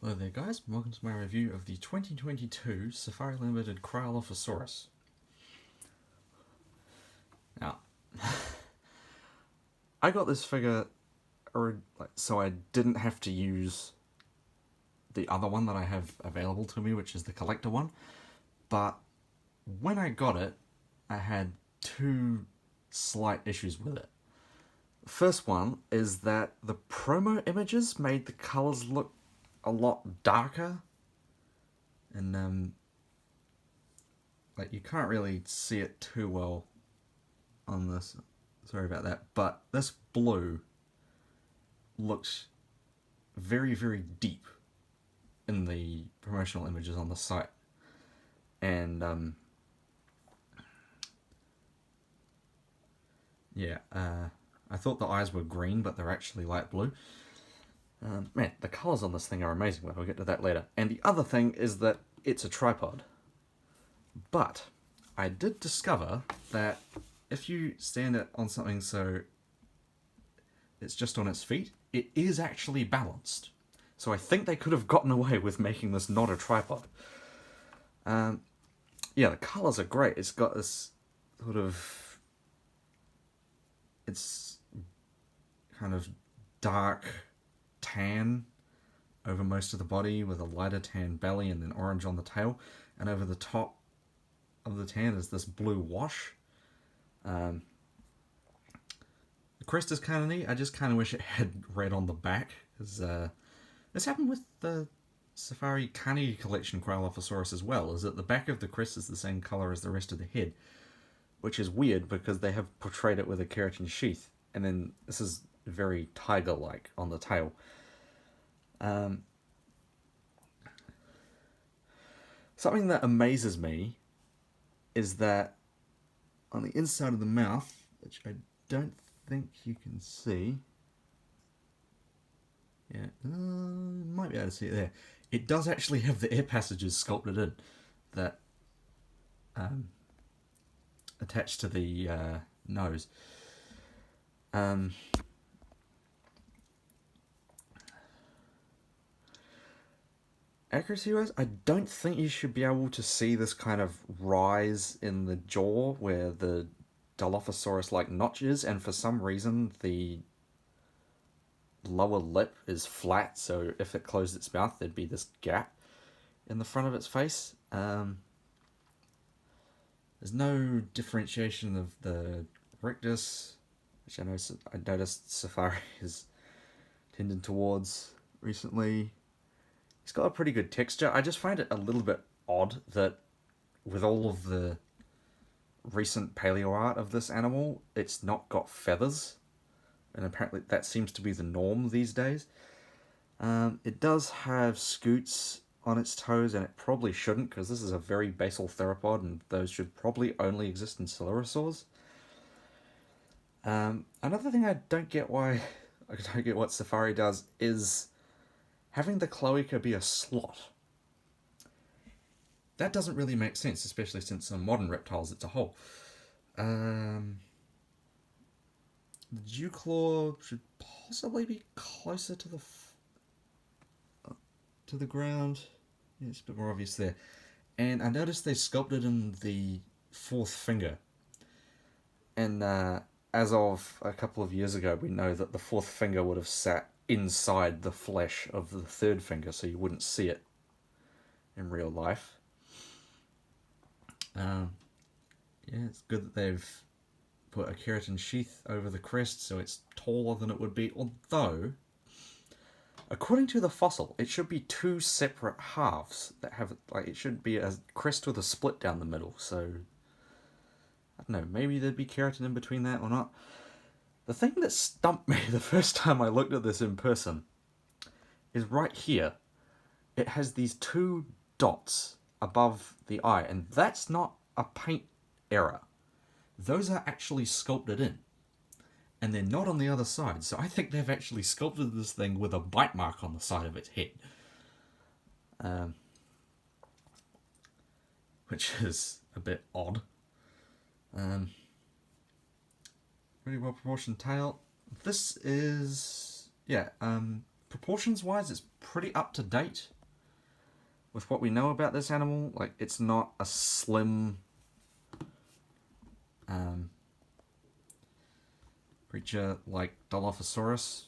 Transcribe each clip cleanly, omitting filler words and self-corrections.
Hello there guys, welcome to my review of the 2022 Safari LTD Cryolophosaurus. Now, I got this figure so I didn't have to use the other one that I have available to me, which is the collector one, but when I got it, I had two slight issues with it. The first one is that the promo images made the colours look a lot darker, and you can't really see it too well on this, sorry about that, but this blue looks very, very deep in the promotional images on the site, and I thought the eyes were green, but they're actually light blue. Man, the colours on this thing are amazing, but we'll get to that later. And the other thing is that it's a tripod. But I did discover that if you stand it on something so it's just on its feet, it is actually balanced. So I think they could have gotten away with making this not a tripod. Yeah, the colours are great. It's got this sort of... it's kind of dark tan over most of the body with a lighter tan belly and then orange on the tail, and over the top of the tan is this blue wash. The crest is kind of neat. I just kind of wish it had red on the back, because this happened with the Safari Carnegie Collection Cryolophosaurus as well, is that the back of the crest is the same colour as the rest of the head, which is weird because they have portrayed it with a keratin sheath, and then this is very tiger-like on the tail. Something that amazes me is that on the inside of the mouth, which I don't think you can see, might be able to see it there, it does actually have the air passages sculpted in that attached to the nose. Accuracy-wise, I don't think you should be able to see this kind of rise in the jaw where the Dilophosaurus-like notch is, and for some reason the lower lip is flat, so if it closed its mouth there'd be this gap in the front of its face. There's no differentiation of the rectus, which I noticed Safari is tending towards recently. It's got a pretty good texture. I just find it a little bit odd that with all of the recent paleo art of this animal, it's not got feathers. And apparently that seems to be the norm these days. It does have scoots on its toes, and it probably shouldn't, because this is a very basal theropod, and those should probably only exist in coelurosaurs. Another thing I don't get what Safari does is having the cloaca be a slot. That doesn't really make sense, especially since in modern reptiles it's a hole. The dew claw should possibly be closer to the ground. Yeah, it's a bit more obvious there. And I noticed they sculpted in the fourth finger. And as of a couple of years ago, we know that the fourth finger would have sat inside the flesh of the third finger, so you wouldn't see it in real life. Yeah, it's good that they've put a keratin sheath over the crest so it's taller than it would be, although according to the fossil it should be two separate halves that have, it should be a crest with a split down the middle, so I don't know, maybe there'd be keratin in between that or not. The thing that stumped me the first time I looked at this in person is right here. It has these two dots above the eye, and that's not a paint error. Those are actually sculpted in, and they're not on the other side, so I think they've actually sculpted this thing with a bite mark on the side of its head. Which is a bit odd. Really well proportioned tail. This is, proportions wise it's pretty up to date. with what we know about this animal. Like, it's not a slim creature like Dilophosaurus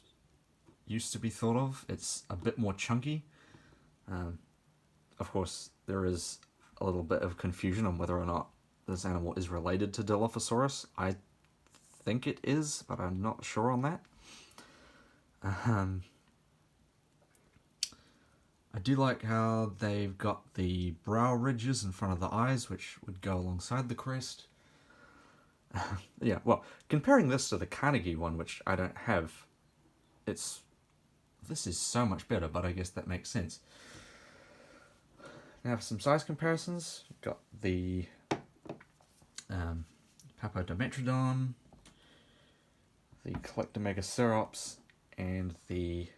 used to be thought of. It's a bit more chunky. Of course, there is a little bit of confusion on whether or not this animal is related to Dilophosaurus. I think it is, but I'm not sure on that. I do like how they've got the brow ridges in front of the eyes, which would go alongside the crest. Yeah, well, comparing this to the Carnegie one, which I don't have, this is so much better, but I guess that makes sense. Now for some size comparisons, we've got the Papodimetrodon, the Collectomegaceraps, and the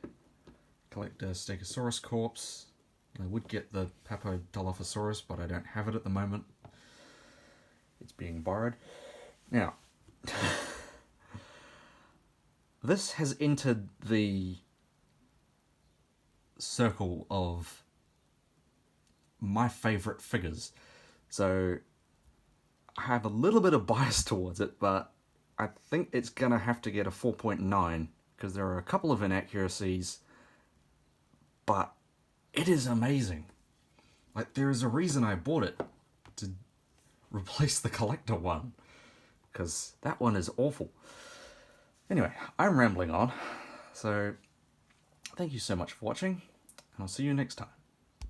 Collectostegosaurus corpse. I would get the Papodilophosaurus, but I don't have it at the moment. It's being borrowed. Now, this has entered the circle of my favourite figures. So, I have a little bit of bias towards it, but I think it's going to have to get a 4.9, because there are a couple of inaccuracies, but it is amazing. Like, there is a reason I bought it, to replace the collector one, because that one is awful. Anyway, I'm rambling on, so thank you so much for watching, and I'll see you next time.